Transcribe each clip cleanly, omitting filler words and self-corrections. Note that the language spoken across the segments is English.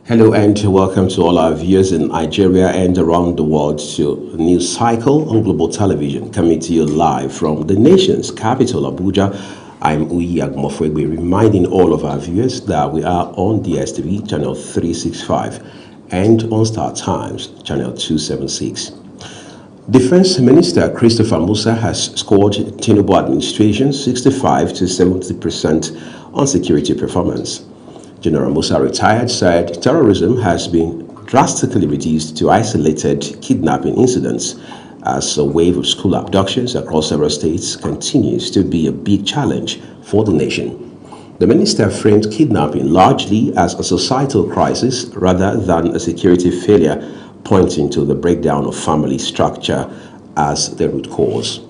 Hello and welcome to all our viewers in Nigeria and around the world to a news cycle on Global Television, coming to you live from the nation's capital, Abuja. I'm Uyi Agmofwegbe, reminding all of our viewers that we are on DSTV channel 365 and on Star Times channel 276. Defense Minister Christopher Musa has scored Tinubu administration 65 to 70% on security performance. General Musa, retired, said terrorism has been drastically reduced to isolated kidnapping incidents as a wave of school abductions across several states continues to be a big challenge for the nation. The minister framed kidnapping largely as a societal crisis rather than a security failure, pointing to the breakdown of family structure as the root cause.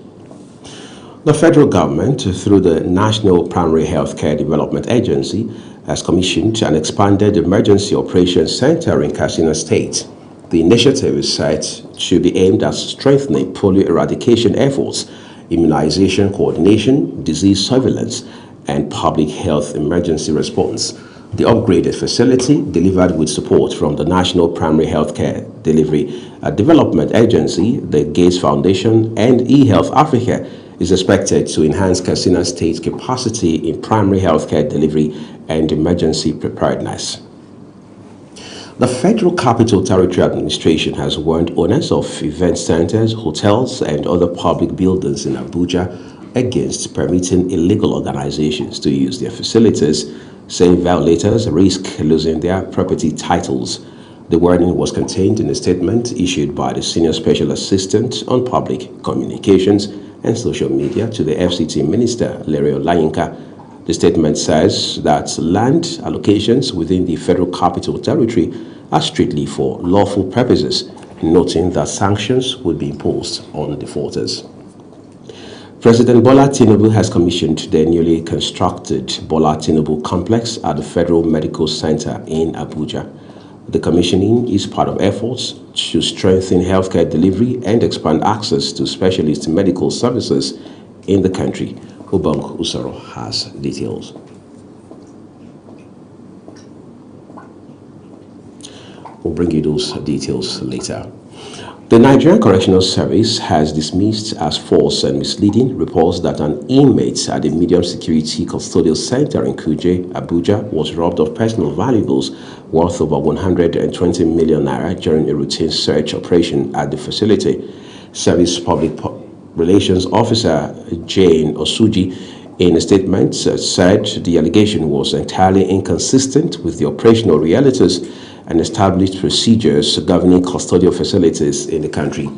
The federal government, through the National Primary Healthcare Development Agency, has commissioned an expanded emergency operations center in Katsina State. The initiative is set to be aimed at strengthening polio eradication efforts, immunization coordination, disease surveillance, and public health emergency response. The upgraded facility, delivered with support from the National Primary Healthcare Delivery Development Agency, the Gates Foundation, and eHealth Africa, is expected to enhance Katsina State's capacity in primary healthcare delivery and emergency preparedness. The Federal Capital Territory Administration has warned owners of event centers, hotels, and other public buildings in Abuja against permitting illegal organizations to use their facilities, saying violators risk losing their property titles. The warning was contained in a statement issued by the Senior Special Assistant on Public Communications and Social Media to the FCT Minister, Larry Olayinka. The statement says that land allocations within the Federal Capital Territory are strictly for lawful purposes, noting that sanctions would be imposed on defaulters. President Bola Tinubu has commissioned the newly constructed Bola Tinubu Complex at the Federal Medical Center in Abuja. The commissioning is part of efforts to strengthen healthcare delivery and expand access to specialist medical services in the country. Ubang Usoro has details. We'll bring you those details later. The Nigerian Correctional Service has dismissed as false and misleading reports that an inmate at the medium security custodial center in Kuje, Abuja, was robbed of personal valuables worth over 120 million naira during a routine search operation at the facility. Service Public Relations Officer Jane Osuji, in a statement, said the allegation was entirely inconsistent with the operational realities and established procedures governing custodial facilities in the country.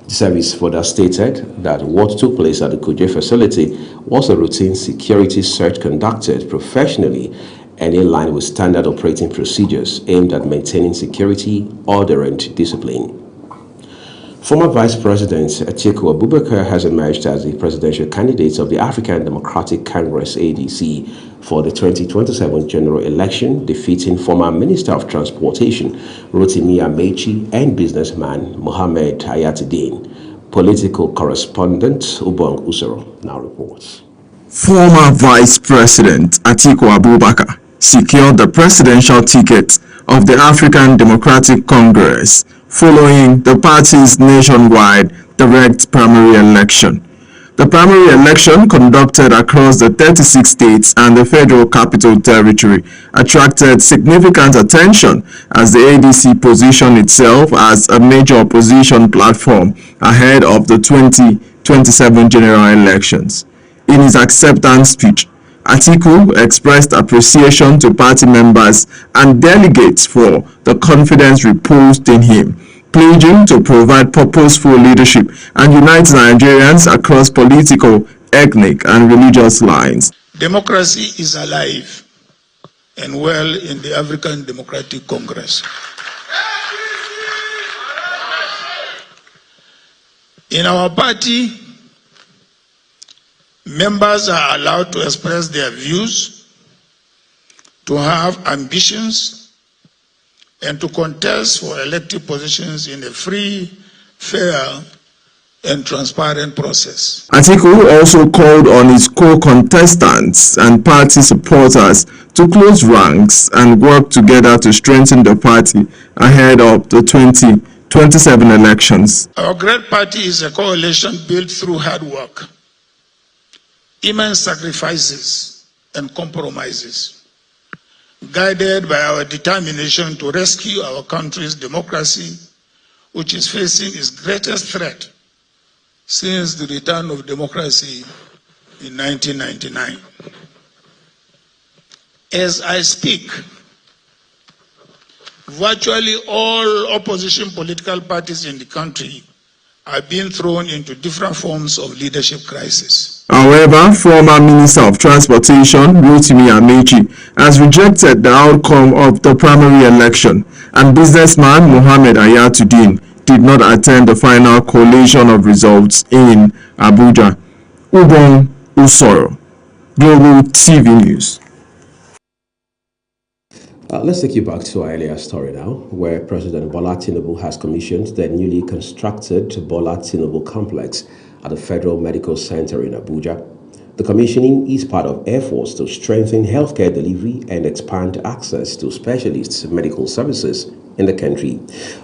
The service further stated that what took place at the Kuje facility was a routine security search conducted professionally and in line with standard operating procedures aimed at maintaining security, order, and discipline. Former Vice President Atiku Abubakar has emerged as the presidential candidate of the African Democratic Congress ADC for the 2027 general election, defeating former Minister of Transportation Rotimi Amechi and businessman Mohammed Hayatuddin. Political correspondent Ubang Usoro now reports. Former Vice President Atiku Abubakar secured the presidential ticket of the African Democratic Congress following the party's nationwide direct primary election. The primary election, conducted across the 36 states and the Federal Capital Territory, attracted significant attention as the ADC positioned itself as a major opposition platform ahead of the 2027 general elections. In his acceptance speech, Atiku expressed appreciation to party members and delegates for the confidence reposed in him, pledging to provide purposeful leadership and unite Nigerians across political, ethnic, and religious lines. Democracy is alive and well in the African Democratic Congress. In our party, members are allowed to express their views, to have ambitions, and to contest for elective positions in a free, fair, and transparent process. Atiku also called on his co-contestants and party supporters to close ranks and work together to strengthen the party ahead of the 2027 elections. Our great party is a coalition built through hard work, immense sacrifices, and compromises, guided by our determination to rescue our country's democracy, which is facing its greatest threat since the return of democracy in 1999. As I speak, virtually all opposition political parties in the country are being thrown into different forms of leadership crisis. However, former Minister of Transportation Rotimi Amechi has rejected the outcome of the primary election, and businessman Mohammed Ayatuddin did not attend the final collation of results in Abuja. Ubong Usoro, Global TV News. Let's take you back to our earlier story now, where President Bola Tinubu has commissioned the newly constructed Bola Tinubu Complex at the Federal Medical Center in Abuja. The commissioning is part of efforts to strengthen healthcare delivery and expand access to specialist medical services in the country.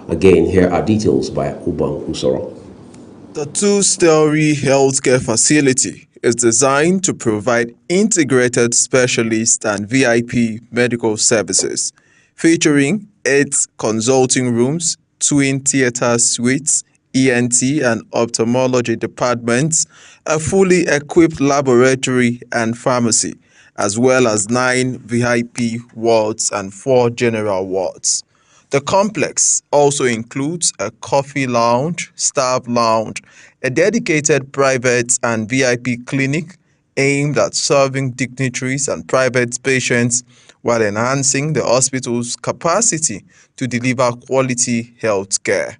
Again, here are details by Ubong Usoro. The two-story healthcare facility is designed to provide integrated specialist and VIP medical services, featuring 8 consulting rooms, twin theater suites, ENT and ophthalmology departments, a fully equipped laboratory and pharmacy, as well as 9 VIP wards and 4 general wards. The complex also includes a coffee lounge, staff lounge, a dedicated private and VIP clinic aimed at serving dignitaries and private patients while enhancing the hospital's capacity to deliver quality health care.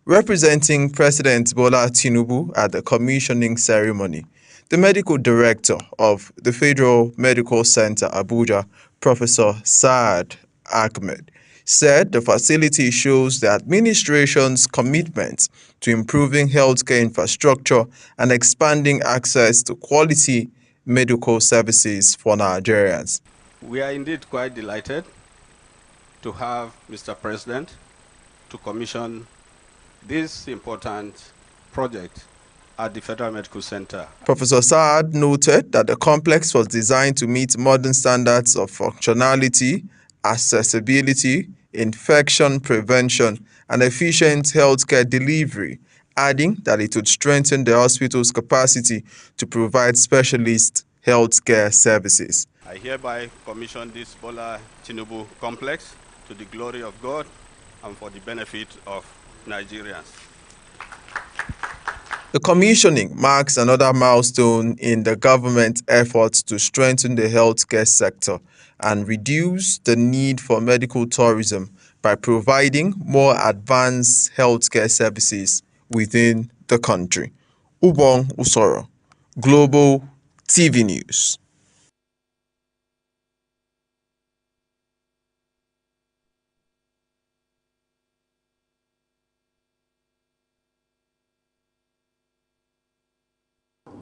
Representing President Bola Tinubu at the commissioning ceremony, the medical director of the Federal Medical Center Abuja, Professor Saad Ahmed, said the facility shows the administration's commitment to improving healthcare infrastructure and expanding access to quality medical services for Nigerians. We are indeed quite delighted to have Mr. President to commission this important project at the Federal Medical Center. Professor Saad noted that the complex was designed to meet modern standards of functionality, accessibility, infection prevention, and efficient healthcare delivery, adding that it would strengthen the hospital's capacity to provide specialist healthcare services. I hereby commission this Bola Tinubu complex to the glory of God and for the benefit of Nigerians. The commissioning marks another milestone in the government's efforts to strengthen the healthcare sector and reduce the need for medical tourism by providing more advanced healthcare services within the country. Ubong Usoro, Global TV News.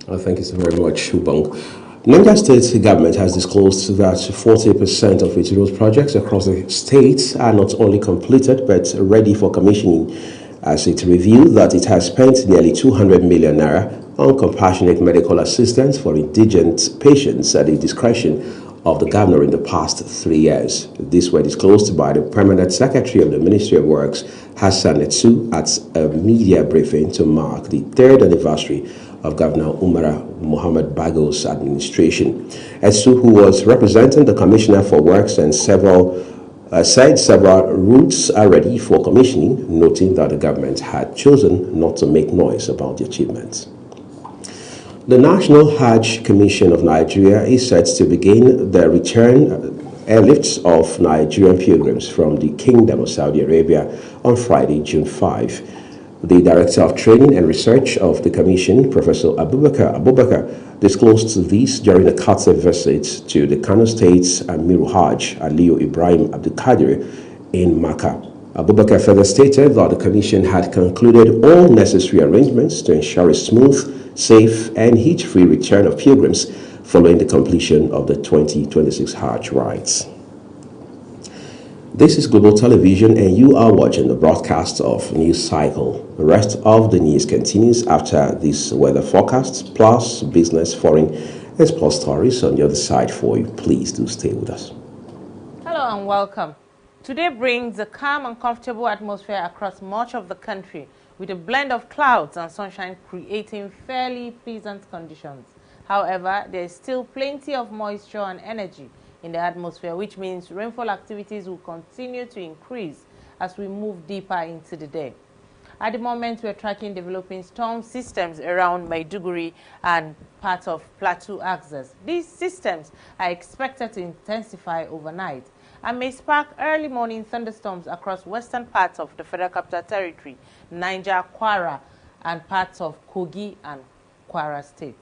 Thank you so very much, Ubong. Niger State government has disclosed that 40% of its road projects across the state are not only completed but ready for commissioning, as it revealed that it has spent nearly 200 million naira on compassionate medical assistance for indigent patients at the discretion of the governor in the past 3 years. These were disclosed by the Permanent Secretary of the Ministry of Works, Hassan Etsu, at a media briefing to mark the 3rd anniversary of Governor Umara Mohammed Bago's administration. Etsu, who was representing the Commissioner for Works, and said several routes are ready for commissioning, noting that the government had chosen not to make noise about the achievements. The National Hajj Commission of Nigeria is set to begin the return airlifts of Nigerian pilgrims from the Kingdom of Saudi Arabia on Friday, June 5. The Director of Training and Research of the Commission, Professor Abubakar, disclosed this during a courtesy visit to the Kano State's Amiru Hajj, Aliyu Ibrahim Abdulkadir, in Makkah. Abubakar further stated that the Commission had concluded all necessary arrangements to ensure a smooth, safe, and hitch-free return of pilgrims following the completion of the 2026 Hajj rites. This is Global Television, and you are watching the broadcast of News Cycle. The rest of the news continues after this weather forecast, plus business, foreign, and sports stories on the other side for you. Please do stay with us. Hello and welcome. Today brings a calm and comfortable atmosphere across much of the country, with a blend of clouds and sunshine creating fairly pleasant conditions. However, there is still plenty of moisture and energy in the atmosphere, which means rainfall activities will continue to increase as we move deeper into the day. At the moment, we're tracking developing storm systems around Maiduguri and part of Plateau Axis. These systems are expected to intensify overnight and may spark early morning thunderstorms across western parts of the Federal Capital Territory, Niger, Kwara, and parts of Kogi and Kwara states.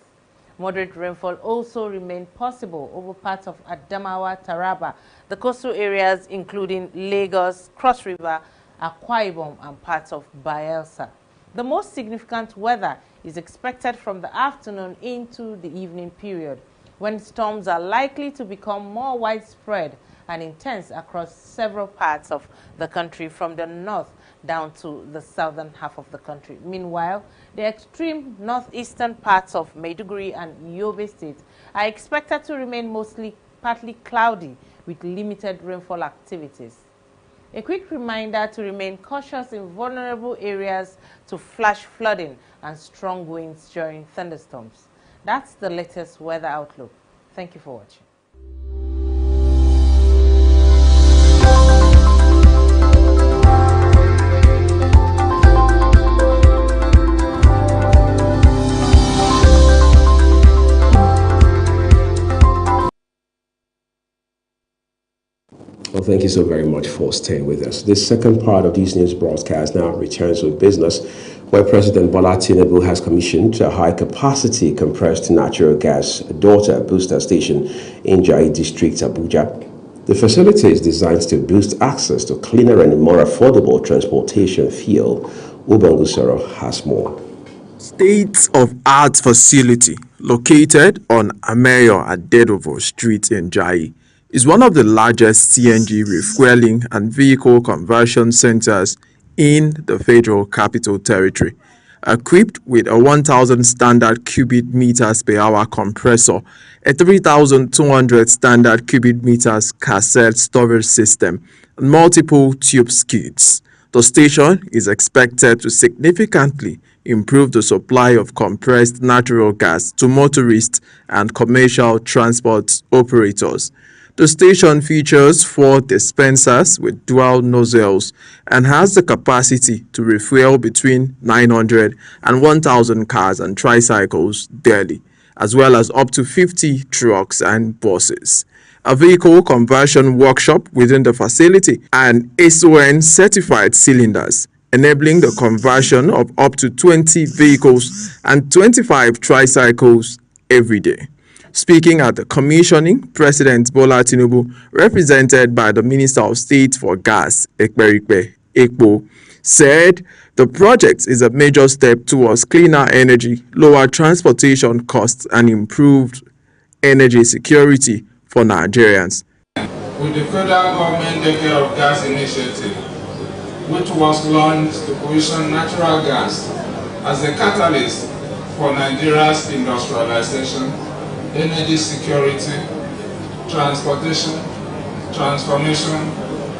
Moderate rainfall also remained possible over parts of Adamawa, Taraba, the coastal areas including Lagos, Cross River, Akwa Ibom, and parts of Bayelsa. The most significant weather is expected from the afternoon into the evening period, when storms are likely to become more widespread and intense across several parts of the country, from the north down to the southern half of the country. Meanwhile, the extreme northeastern parts of Maiduguri and Yobe states are expected to remain mostly partly cloudy with limited rainfall activities. A quick reminder to remain cautious in vulnerable areas to flash flooding and strong winds during thunderstorms. That's the latest weather outlook. Thank you for watching. Well, thank you so very much for staying with us. This second part of this news broadcast now returns with business, where President Bola Tinubu has commissioned a high-capacity compressed natural gas daughter booster station in Jai District, Abuja. The facility is designed to boost access to cleaner and more affordable transportation fuel. Ubangusoro has more. State-of-art facility located on Ameyo Adedovo Street in Jai is one of the largest CNG refueling and vehicle conversion centers in the Federal Capital Territory. Equipped with a 1,000 standard cubic meters per hour compressor, a 3,200 standard cubic meters cassette storage system, and multiple tube skids, the station is expected to significantly improve the supply of compressed natural gas to motorists and commercial transport operators. The station features 4 dispensers with dual nozzles and has the capacity to refuel between 900 and 1,000 cars and tricycles daily, as well as up to 50 trucks and buses. A vehicle conversion workshop within the facility and SON certified cylinders, enabling the conversion of up to 20 vehicles and 25 tricycles every day. Speaking at the commissioning, President Bola Tinubu, represented by the Minister of State for Gas, Ekberikpe Ekpo, said the project is a major step towards cleaner energy, lower transportation costs, and improved energy security for Nigerians. With the federal government Decade of Gas initiative, which was launched to position natural gas as a catalyst for Nigeria's industrialization, energy security, transportation, transformation,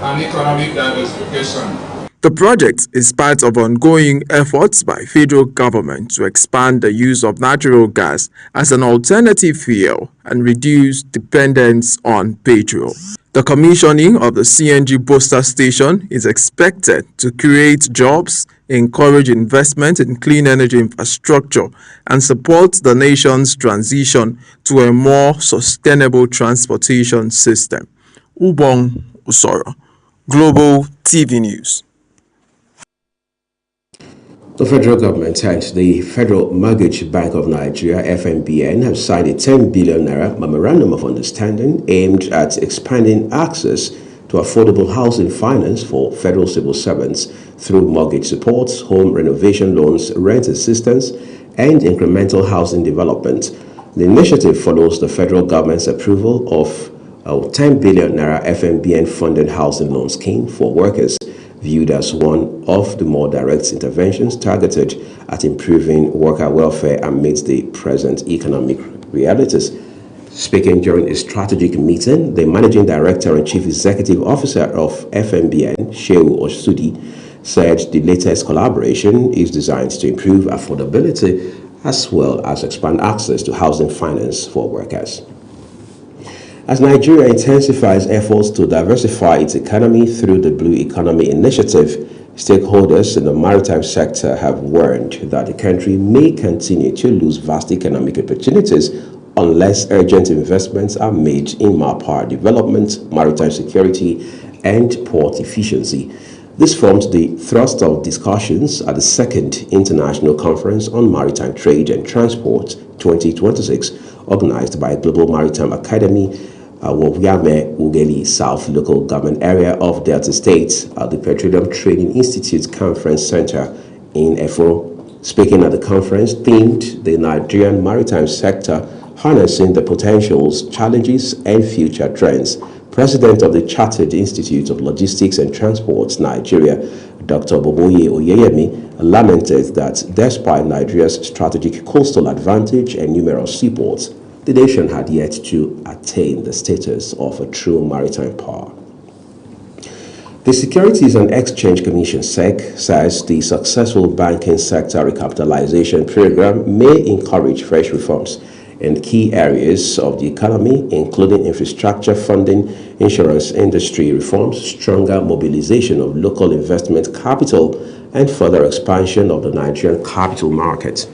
and economic diversification. The project is part of ongoing efforts by federal government to expand the use of natural gas as an alternative fuel and reduce dependence on petrol. The commissioning of the CNG booster station is expected to create jobs, encourage investment in clean energy infrastructure, and support the nation's transition to a more sustainable transportation system. Ubong Usoro, Global TV News. The federal government and the Federal Mortgage Bank of Nigeria, FMBN, have signed a 10 billion naira memorandum of understanding aimed at expanding access to to affordable housing finance for federal civil servants through mortgage support, home renovation loans, rent assistance, and incremental housing development. The initiative follows the federal government's approval of a 10 billion naira FMBN funded housing loan scheme for workers, viewed as one of the more direct interventions targeted at improving worker welfare amidst the present economic realities. Speaking during a strategic meeting, the Managing Director and Chief Executive Officer of FMBN, Shehu Osudi, said the latest collaboration is designed to improve affordability as well as expand access to housing finance for workers. As Nigeria intensifies efforts to diversify its economy through the Blue Economy Initiative, stakeholders in the maritime sector have warned that the country may continue to lose vast economic opportunities unless urgent investments are made in manpower development, maritime security, and port efficiency. This forms the thrust of discussions at the second International Conference on Maritime Trade and Transport 2026, organized by Global Maritime Academy, Wovyame Ugeli South Local Government Area of Delta State at the Petroleum Training Institute Conference Center in Efo. Speaking at the conference themed the Nigerian maritime sector, harnessing the potentials, challenges, and future trends, President of the Chartered Institute of Logistics and Transport, Nigeria, Dr. Boboye Oyeyemi, lamented that despite Nigeria's strategic coastal advantage and numerous seaports, the nation had yet to attain the status of a true maritime power. The Securities and Exchange Commission, SEC, says the successful banking sector recapitalization program may encourage fresh reforms in key areas of the economy, including infrastructure funding, insurance industry reforms, stronger mobilization of local investment capital, and further expansion of the Nigerian capital market.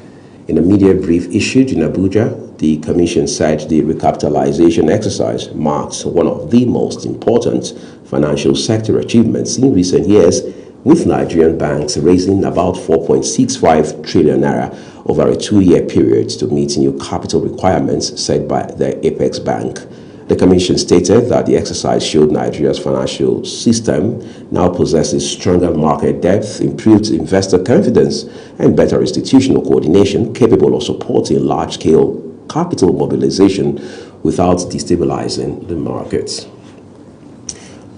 In a media brief issued in Abuja, the Commission said the recapitalization exercise marks one of the most important financial sector achievements in recent years, with Nigerian banks raising about 4.65 trillion naira over a 2-year period to meet new capital requirements set by the Apex Bank. The Commission stated that the exercise showed Nigeria's financial system now possesses stronger market depth, improved investor confidence, and better institutional coordination capable of supporting large-scale capital mobilization without destabilizing the markets.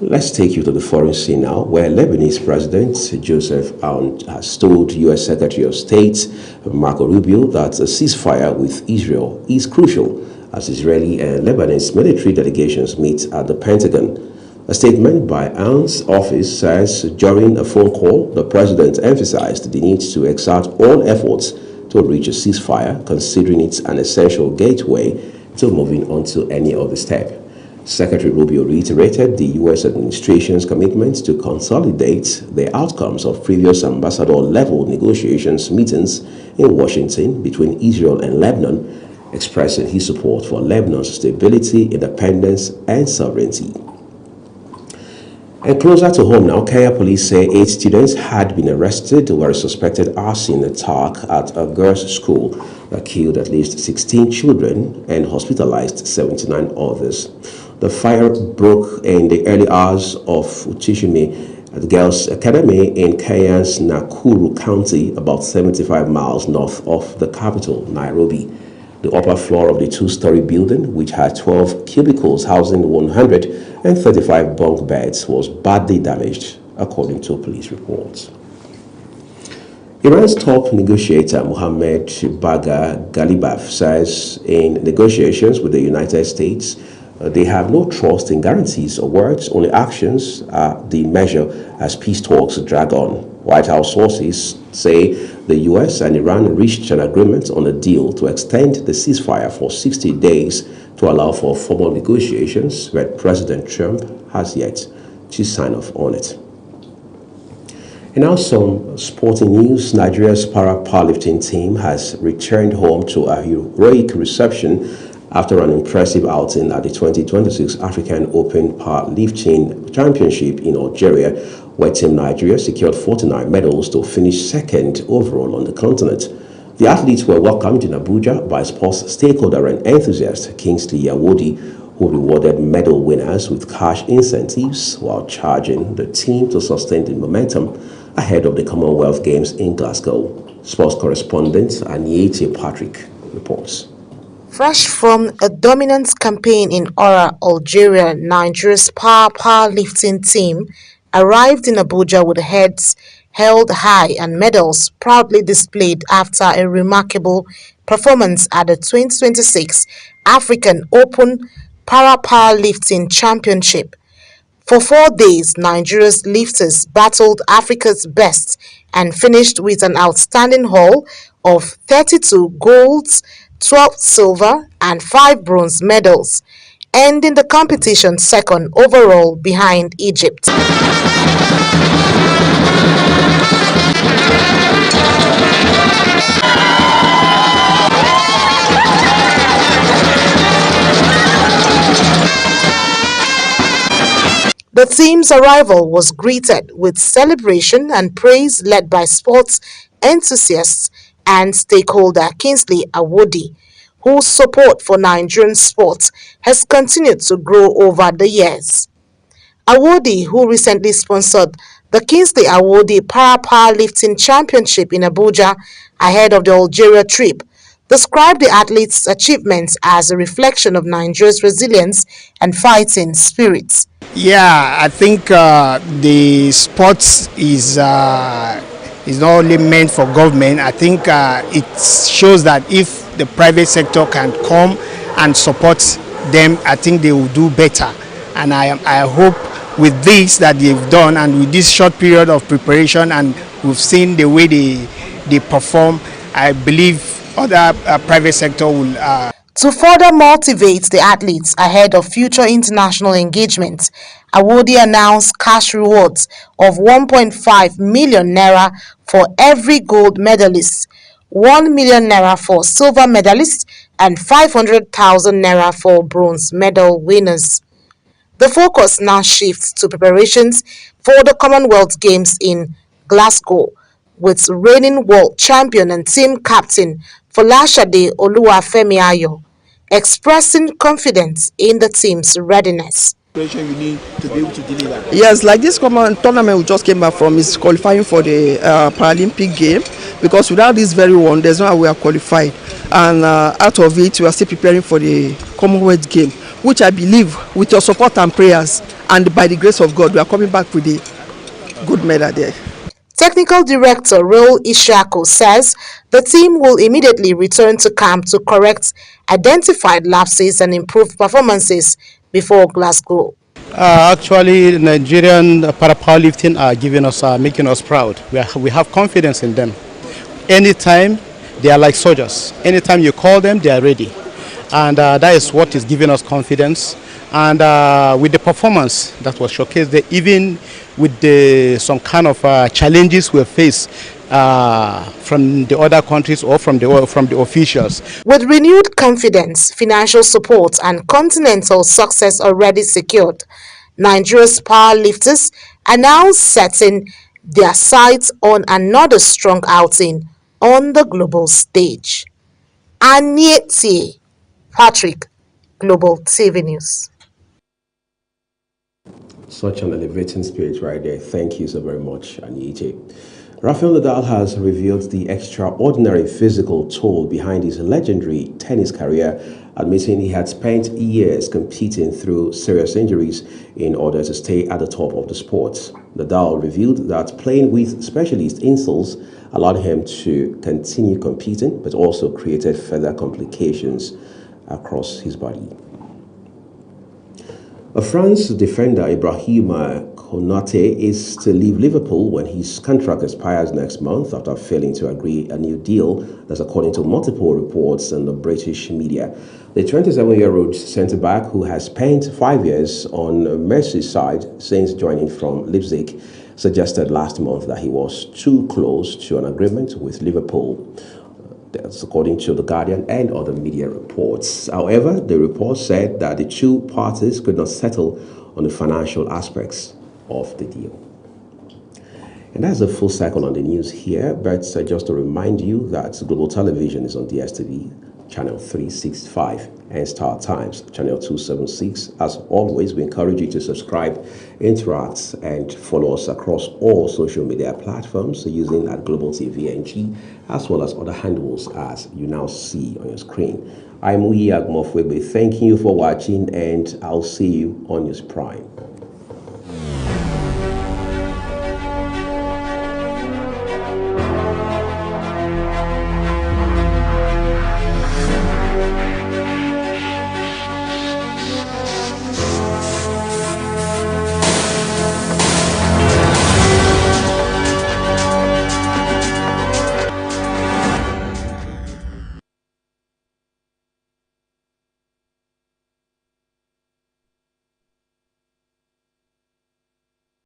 Let's take you to the foreign scene now, where Lebanese President Joseph Aoun has told U.S. Secretary of State Marco Rubio that a ceasefire with Israel is crucial as Israeli and Lebanese military delegations meet at the Pentagon. A statement by Aoun's office says during a phone call, the president emphasized the need to exert all efforts to reach a ceasefire, considering it an essential gateway to moving on to any other step. Secretary Rubio reiterated the U.S. administration's commitment to consolidate the outcomes of previous ambassador-level negotiations meetings in Washington between Israel and Lebanon, expressing his support for Lebanon's stability, independence, and sovereignty. And closer to home now, Kenya police say 8 students had been arrested over a suspected arson attack at a girls' school that killed at least 16 children and hospitalized 79 others. The fire broke in the early hours of Utishimi, the Girls' Academy in Kenya's Nakuru County, about 75 miles north of the capital, Nairobi. The upper floor of the 2-story building, which had 12 cubicles housing 135 bunk beds, was badly damaged, according to police reports. Iran's top negotiator Mohammed Bagher Ghalibaf says in negotiations with the United States, they have no trust in guarantees or words, only actions are the measure as peace talks drag on. White House sources say the U.S. and Iran reached an agreement on a deal to extend the ceasefire for 60 days to allow for formal negotiations, but President Trump has yet to sign off on it. And now some sporting news. Nigeria's para-powerlifting team has returned home to a heroic reception after an impressive outing at the 2026 African Open Powerlifting Championship in Algeria, where Team Nigeria secured 49 medals to finish second overall on the continent. The athletes were welcomed in Abuja by sports stakeholder and enthusiast Kingsley Yawodi, who who rewarded medal winners with cash incentives while charging the team to sustain the momentum ahead of the Commonwealth Games in Glasgow. Sports correspondent Aniete Patrick reports. Fresh from a dominant campaign in Ora, Algeria, Nigeria's powerlifting team arrived in Abuja with heads held high and medals proudly displayed after a remarkable performance at the 2026 African Open Para-Powerlifting Championship. For 4 days, Nigeria's lifters battled Africa's best and finished with an outstanding haul of 32 golds, 12 silver and 5 bronze medals, ending the competition second overall behind Egypt. The team's arrival was greeted with celebration and praise led by sports enthusiasts and stakeholder Kingsley Awodi, whose support for Nigerian sports has continued to grow over the years. Awodi, who recently sponsored the Kingsley Awodi Para-Powerlifting Championship in Abuja ahead of the Algeria trip, described the athletes' achievements as a reflection of Nigeria's resilience and fighting spirit. Yeah, I think the sports is not only meant for government. I think it shows that if the private sector can come and support them, I think they will do better. And I hope with this that they've done, and with this short period of preparation, and we've seen the way they perform, I believe other private sector will. To further motivate the athletes ahead of future international engagements, Awodi announced cash rewards of 1.5 million naira for every gold medalist, 1 million naira for silver medalists, and 500,000 naira for bronze medal winners. The focus now shifts to preparations for the Commonwealth Games in Glasgow, with reigning world champion and team captain Folashade Oluwafemi Ayo expressing confidence in the team's readiness. You need to be able to deliver. Yes, like this tournament we just came back from is qualifying for the Paralympic game, because without this very one, there's no way we are qualified. And out of it, we are still preparing for the Commonwealth game, which I believe with your support and prayers and by the grace of God, we are coming back with a good medal there. Technical Director Raul Ishaku says the team will immediately return to camp to correct identified lapses and improve performances before Glasgow. Actually, Nigerian para-powerlifting are giving us, making us proud. We have confidence in them. Anytime, they are like soldiers. Anytime you call them, they are ready. And that is what is giving us confidence. And with the performance that was showcased there, even with some kind of challenges we face from the other countries or from the officials. With renewed confidence, financial support and continental success already secured, Nigeria's powerlifters are now setting their sights on another strong outing on the global stage. Aniete Patrick, Global TV News. Such an elevating speech right there. Thank you so very much, Aniete. Rafael Nadal has revealed the extraordinary physical toll behind his legendary tennis career, admitting he had spent years competing through serious injuries in order to stay at the top of the sport. Nadal revealed that playing with specialist insoles allowed him to continue competing, but also created further complications across his body. France defender Ibrahima Konate is to leave Liverpool when his contract expires next month after failing to agree a new deal. That's according to multiple reports in the British media. The 27-year-old centre-back, who has spent 5 years on Merseyside since joining from Leipzig, suggested last month that he was too close to an agreement with Liverpool. That's according to The Guardian and other media reports. However, the report said that the two parties could not settle on the financial aspects of the deal. And that's a full cycle on the news here, but just to remind you that Global Television is on DSTV channel 365, and Star Times, channel 276. As always, we encourage you to subscribe, interact, and follow us across all social media platforms using at Global TV NG, as well as other handles as you now see on your screen. I'm Uyi Agmofwebe, thanking you for watching, and I'll see you on News Prime.